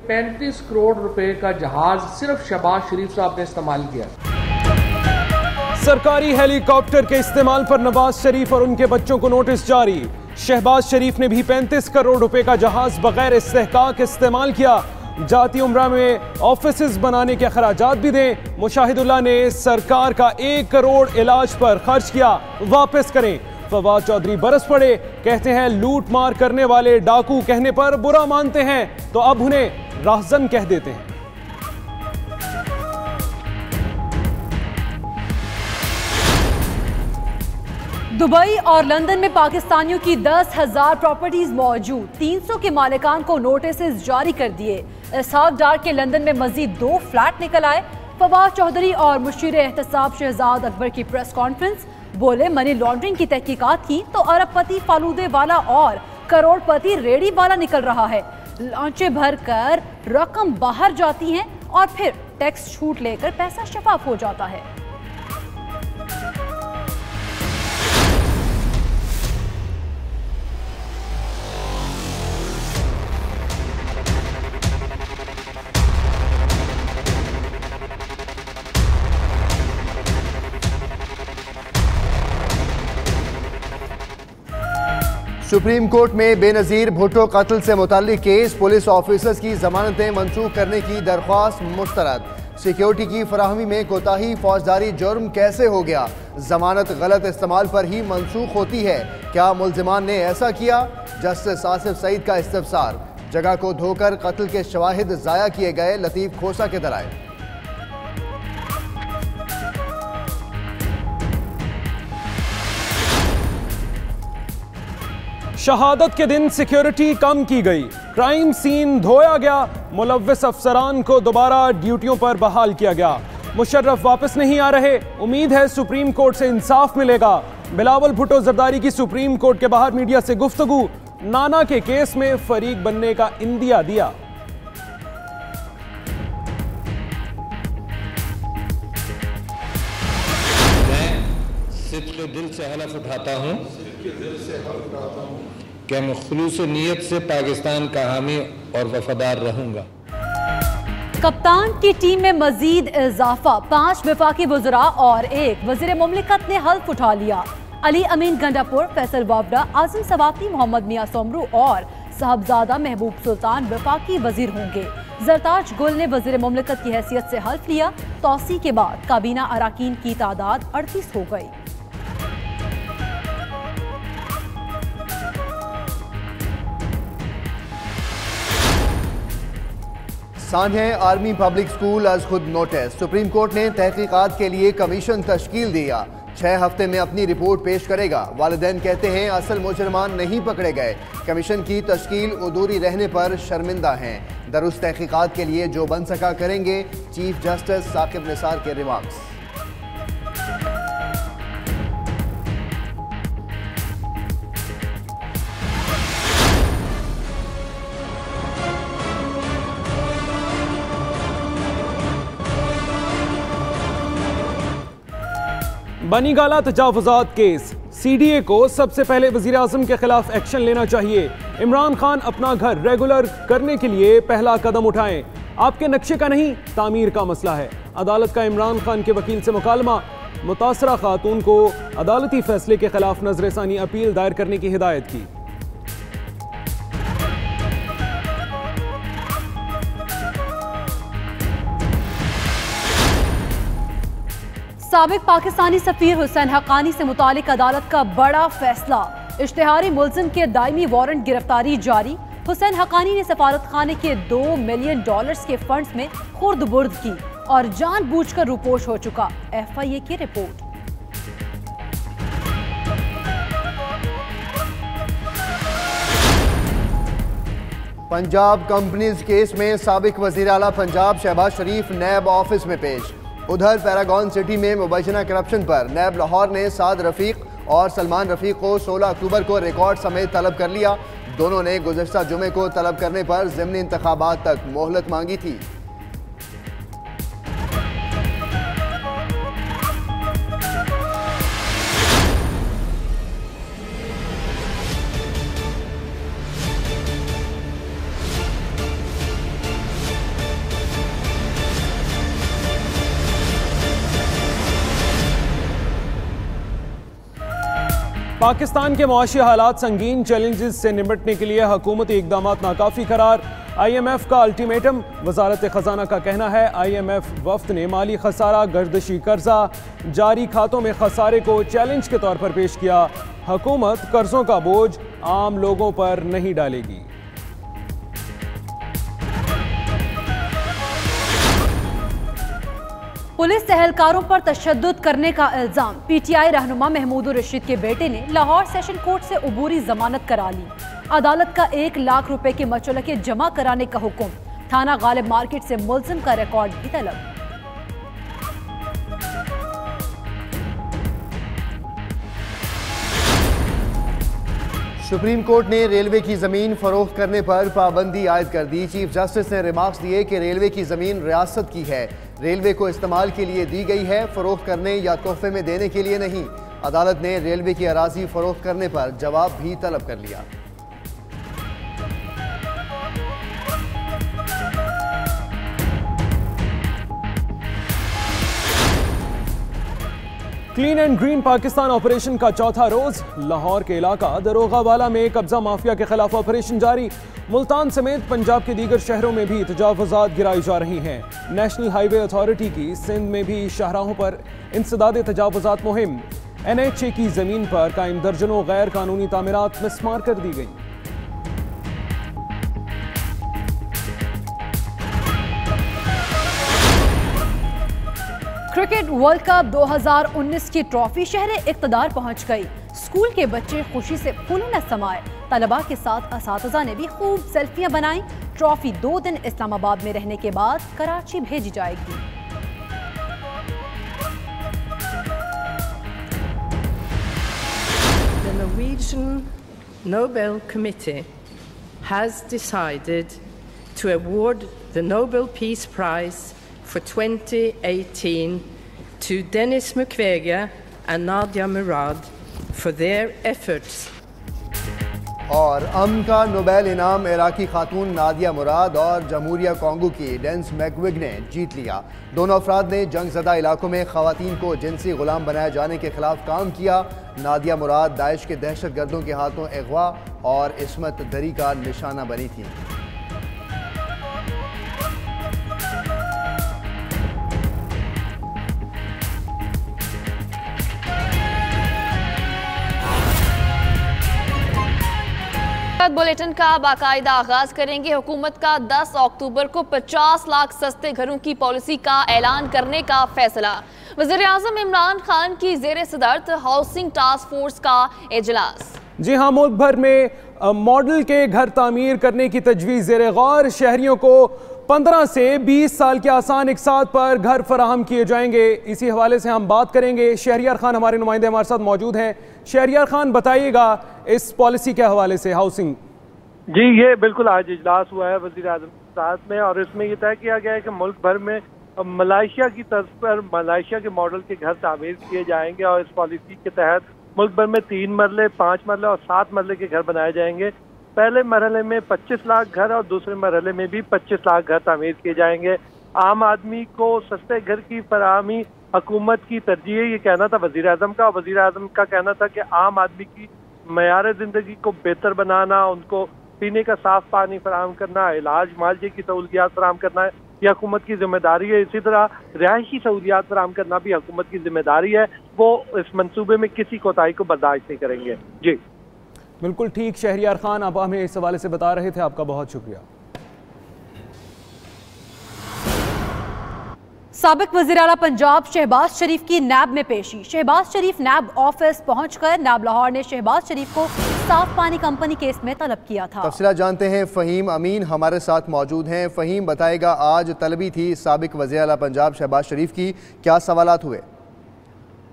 35 करोड़ रुपए का जहाज सिर्फ शहबाज शरीफ साहब ने इस्तेमाल किया। सरकारी हेलीकॉप्टर के इस्तेमाल पर नवाज शरीफ और उनके बच्चों को नोटिस जारी। शहबाज शरीफ ने भी 35 करोड़ रुपए का जहाज बगैर इस्तेहकाक इस्तेमाल किया। जाती उम्रा में ऑफिसेज बनाने के अखराजात भी दें। मुशाहिदुल्लाह ने सरकार का 1 करोड़ इलाज पर खर्च किया, वापस करें। फवाद चौधरी बरस पड़े, कहते हैं लूट मार करने वाले डाकू कहने पर बुरा मानते हैं तो अब उन्हें राहजन कह देते हैं। दुबई और लंदन में पाकिस्तानियों की 10,000 प्रॉपर्टीज मौजूद, 300 के मालिकान को नोटिस जारी कर दिए। इसहाक डार के लंदन में मजीद 2 फ्लैट निकल आए। फवाद चौधरी और मुशीर एहतसाब शहजाद अकबर की प्रेस कॉन्फ्रेंस, बोले मनी लॉन्ड्रिंग की तहकीकात की तो अरबपति फालूदे वाला और करोड़पति रेडी वाला निकल रहा है। लांचे भर कर रकम बाहर जाती है और फिर टैक्स छूट लेकर पैसा शफाफ हो जाता है। सुप्रीम कोर्ट में बेनजीर भुट्टो कत्ल से मुताल्लिक केस, पुलिस ऑफिसर्स की जमानतें मंसूख करने की दरख्वास्त मुस्तरद। सिक्योरिटी की फराहमी में कोताही फौजदारी जुर्म कैसे हो गया? जमानत गलत इस्तेमाल पर ही मंसूख होती है, क्या मुल्जिमान ने ऐसा किया? जस्टिस आसिफ सईद का इस्तफसार। जगह को धोकर कत्ल के शवाहिद जाया किए गए, लतीफ खोसा के दलाइल। शहादत के दिन सिक्योरिटी कम की गई, क्राइम सीन धोया गया, मुलव्विस अफसरान को दोबारा ड्यूटियों पर बहाल किया गया। मुशर्रफ वापस नहीं आ रहे, उम्मीद है सुप्रीम कोर्ट से इंसाफ मिलेगा। बिलावल भुट्टो जरदारी की सुप्रीम कोर्ट के बाहर मीडिया से गुफ्तगू, नाना के केस में फरीक बनने का इंदिया दिया। सिद्क़े दिल से हलफ उठाता हूँ कि मैं खुलूस नीयत से पाकिस्तान का हामी और वफादार रहूंगा। कप्तान की टीम में मजीद इजाफा, 5 वफाकी वज़रा और 1 वज़ीर मुमलिकत ने हल्फ उठा लिया। अली अमीन गंडापुर, फैसल वावड़ा, आज़म सवाती, मोहम्मद मियां सोमरू और साहबजादा महबूब सुल्तान वफाकी वजीर होंगे। जरताज गुल ने वज़ीर मुमलिकत की हैसियत से हल्फ लिया। तौसी के बाद काबीना अराकीन की तादाद 38 हो गई। सांझे आर्मी पब्लिक स्कूल अज खुद नोटिस। सुप्रीम कोर्ट ने तहकीकात के लिए कमीशन तश्कील दिया, 6 हफ्ते में अपनी रिपोर्ट पेश करेगा। वालिदैन कहते हैं असल मुजरमान नहीं पकड़े गए, कमीशन की तश्कील अधूरी रहने पर शर्मिंदा हैं। दुरुस्त तहकीकात के लिए जो बन सका करेंगे, चीफ जस्टिस साकिब निसार के रिमार्क्स। बनीगाला तजावुजात केस, सीडीए को सबसे पहले वजीर आजम के खिलाफ एक्शन लेना चाहिए। इमरान खान अपना घर रेगुलर करने के लिए पहला कदम उठाएं। आपके नक्शे का नहीं, तामीर का मसला है। अदालत का इमरान खान के वकील से मुकालमा, मुतासरा खातून को अदालती फैसले के खिलाफ नजरसानी अपील दायर करने की हिदायत की। साबिक पाकिस्तानी सफीर हुसैन हक्कानी से मुतालिक अदालत का बड़ा फैसला, इश्तिहारी मुल्जिम के दायमी वारंट गिरफ्तारी जारी। हुसैन हक्कानी ने सफारत खाने के $2 मिलियन के फंड्स में खुर्द बुर्द की और जानबूझकर रूपोश हो चुका, FIA की रिपोर्ट। पंजाब कंपनीज केस में साबिक वजीर आला पंजाब शहबाज शरीफ नैब ऑफिस में पेश। उधर पैरागॉन सिटी में मुबैना करप्शन पर नैब लाहौर ने साद रफीक और सलमान रफीक को 16 अक्टूबर को रिकॉर्ड समेत तलब कर लिया। दोनों ने गुज़श्ता जुमे को तलब करने पर ज़िमनी इंतखाबात तक मोहलत मांगी थी। पाकिस्तान के मुआशी हालात संगीन, चैलेंजेस से निपटने के लिए हुकूमती इकदाम नाकाफी करार। IMF का अल्टीमेटम, वजारत खजाना का कहना है IMF वफ्द ने माली खसारा, गर्दशी कर्जा, जारी खातों में खसारे को चैलेंज के तौर पर पेश किया। हुकूमत कर्जों का बोझ आम लोगों पर नहीं डालेगी। पुलिस एहलकारों पर तशद्दुद करने का इल्जाम। PTI रहनुमा महमूद रशीद के बेटे ने लाहौर सेशन कोर्ट से अबूरी जमानत करा ली। अदालत का 1 लाख रुपए के मचलके जमा कराने का हुक्म। थाना गालिब मार्केट से मुलजिम का रिकॉर्ड भी तलब। सुप्रीम कोर्ट ने रेलवे की जमीन फरोख्त करने पर पाबंदी आयद कर दी। चीफ जस्टिस ने रिमार्क्स दिए कि रेलवे की जमीन रियासत की है, रेलवे को इस्तेमाल के लिए दी गई है, फरोख्त करने या तोहफे में देने के लिए नहीं। अदालत ने रेलवे की अराजी फरोख्त करने पर जवाब भी तलब कर लिया। Clean and green Pakistan operation का चौथा रोज। लाहौर के इलाका दरोगावाला में कब्जा माफिया के खिलाफ ऑपरेशन जारी। मुल्तान समेत पंजाब के दीगर शहरों में भी तजावुजात गिराई जा रही हैं। नेशनल हाईवे अथॉरिटी की सिंध में भी शाहराहों पर इंसदाद तजावुजात मुहिम। NHA की जमीन पर कायम दर्जनों गैर कानूनी तामीरात मिसमार कर दी गई। क्रिकेट वर्ल्ड कप 2019 की ट्रॉफी शहर इक़्तिदार पहुंच गई। स्कूल के बच्चे खुशी से फूलों न समाए। तलबा के साथ असातिज़ा ने भी खूब सेल्फियां बनाई। ट्रॉफी 2 दिन इस्लामाबाद में रहने के बाद कराची भेजी जाएगी। The Norwegian Nobel Committee has decided to award the Nobel Peace Prize for 2018 to Denis Mukwege and Nadia Murad for their efforts. और अमन का नोबेल इनाम इराकी खातून नादिया मुराद और जमहूरिया कॉन्गो की डेनिस मुक्वेगे ने जीत लिया। दोनों अफराद ने जंगज़दा इलाकों में ख़वातीन को जिनसी गुलाम बनाए जाने के खिलाफ काम किया। नादिया मुराद दाइश के दहशतगर्दों के हाथों अगवा और इस्मत दरी का निशाना बनी थी। बुलेटिन का बाकायदा आगाज करेंगे। हुकूमत का 10 अक्टूबर को 50 लाख सस्ते घरों की पॉलिसी का ऐलान करने का फैसला। वज़ीर-ए-आज़म इमरान खान की ज़ेर सदारत हाउसिंग टास्क फोर्स का इजलास। जी हाँ, मुल्क भर में मॉडल के घर तामीर करने की तजवीज़ ज़ेर गौर। शहरियों को 15 से 20 साल के आसान इकसात पर घर फराहम किए जाएंगे। इसी हवाले से हम बात करेंगे। शहरियार खान हमारे नुमाइंदे हमारे साथ मौजूद हैं। शहरियार खान, बताइएगा इस पॉलिसी के हवाले से हाउसिंग। जी, ये बिल्कुल आज इजलास हुआ है वज़ीर आज़म के साथ में, और इसमें ये तय किया गया है कि मुल्क भर में मलेशिया की तर्ज पर मलेशिया के मॉडल के घर तामीर किए जाएंगे। और इस पॉलिसी के तहत मुल्क भर में 3 मरले, 5 मरले और 7 मरले के घर बनाए जाएंगे। पहले मरहले में 25 लाख घर और दूसरे मरहले में भी 25 लाख घर तामीर किए जाएंगे। आम आदमी को सस्ते घर की फराहमी हुकूमत की तरजीह है, ये कहना था वज़ीर आज़म का। वज़ीर आज़म का कहना था कि आम आदमी की मयार ज़िंदगी को बेहतर बनाना, उनको पीने का साफ पानी फराहम करना, इलाज मुआवजे की सहूलियात फराहम करना यह हुकूमत की जिम्मेदारी है। इसी तरह रिहायशी सहूलियात फराहम करना भी हुकूमत की जिम्मेदारी है। वो इस मंसूबे में किसी कोताही को बर्दाश्त नहीं करेंगे। जी बिल्कुल ठीक। शहरियार खान, आप हमें इस हवाले से बता रहे थे, आपका बहुत शुक्रिया। साबिक वज़ीर आला पंजाब शहबाज शरीफ की नैब में पेशी। शहबाज शरीफ नैब ऑफिस पहुंचकर नैब लाहौर ने शहबाज शरीफ को साफ पानी कंपनी केस में तलब किया था। तफसीलात जानते हैं, फ़हीम अमीन हमारे साथ मौजूद हैं। फ़हीम, बताएगा आज तलबी थी साबिक वज़ीर आला पंजाब शहबाज शरीफ की, क्या सवालात हुए?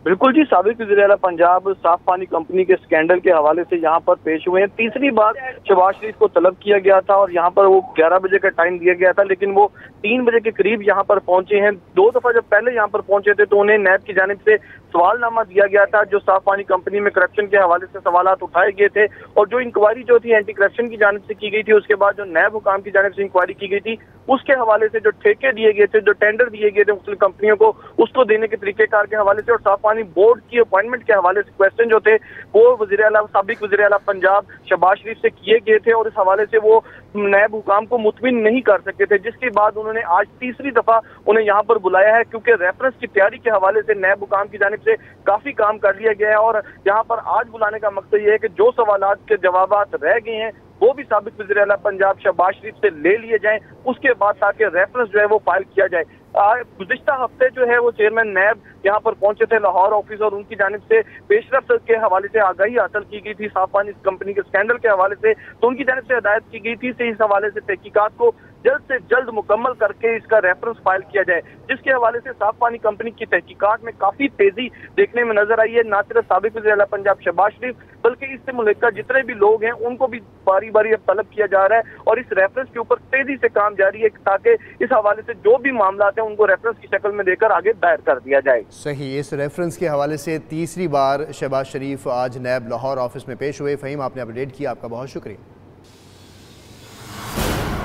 बिल्कुल जी, साबिक वज़ीर आला पंजाब साफ पानी कंपनी के स्कैंडल के हवाले से यहाँ पर पेश हुए हैं। तीसरी बार शहबाज शरीफ को तलब किया गया था और यहाँ पर वो 11 बजे का टाइम दिया गया था, लेकिन वो 3 बजे के करीब यहाँ पर पहुंचे हैं। 2 दफा जब पहले यहाँ पर पहुंचे थे तो उन्हें नैब की जानिब से सवालनामा दिया गया था, जो साफ पानी कंपनी में करप्शन के हवाले से सवालात उठाए गए थे, और जो इंक्वायरी जो थी एंटी करप्शन की जानिब से की गई थी, उसके बाद जो नैब हुकाम की जानिब से इंक्वायरी की गई थी, उसके हवाले से जो ठेके दिए गए थे, जो टेंडर दिए गए थे मुख्तलिफ कंपनियों को, उसको देने के तरीकेकार के हवाले से और साफ पानी बोर्ड की अपॉइंटमेंट के हवाले से क्वेश्चन जो थे वो साबिक वज़ीर आला पंजाब शहबाज शरीफ से किए गए थे और इस हवाले से वो नायब हुकाम को मुतमिन नहीं कर सकते थे, जिसके बाद उन्होंने आज तीसरी दफा उन्हें यहाँ पर बुलाया है, क्योंकि रेफरेंस की तैयारी के हवाले से नायब हुकाम की जानिब से काफी काम कर लिया गया है। और यहाँ पर आज बुलाने का मकसद ये है कि जो सवालात के जवाबात रह गए हैं वो भी साबिक वज़ीर आला पंजाब शहबाज शरीफ से ले लिए जाएं, उसके बाद ताकि रेफरेंस जो है वो फाइल किया जाए। गुज़िश्ता हफ्ते जो है वो चेयरमैन नैब यहाँ पर पहुंचे थे लाहौर ऑफिस और उनकी जानिब से पेशरफ्त के हवाले से आगाही हासिल की गई थी साफ पानी कंपनी के स्कैंडल के हवाले से, तो उनकी जानिब से हिदायत की गई थी इस हवाले से तहकीकात को जल्द से जल्द मुकम्मल करके इसका रेफरेंस फाइल किया जाए, जिसके हवाले से साफ पानी कंपनी की तहकीकात में काफी तेजी देखने में नजर आई है। न सिर्फ साबिक वज़ीर आला पंजाब शहबाज शरीफ बल्कि इससे मुल्का जितने भी लोग हैं उनको भी बारी बारी अब तलब किया जा रहा है और इस रेफरेंस के ऊपर तेजी से काम जारी है ताकि इस हवाले से जो भी मामला हैं उनको रेफरेंस की शक्ल में देकर आगे दायर कर दिया जाए। सही, इस रेफरेंस के हवाले से तीसरी बार शहबाज शरीफ आज नैब लाहौर ऑफिस में पेश हुए। फ़हीम, आपने अपडेट किया, आपका बहुत शुक्रिया।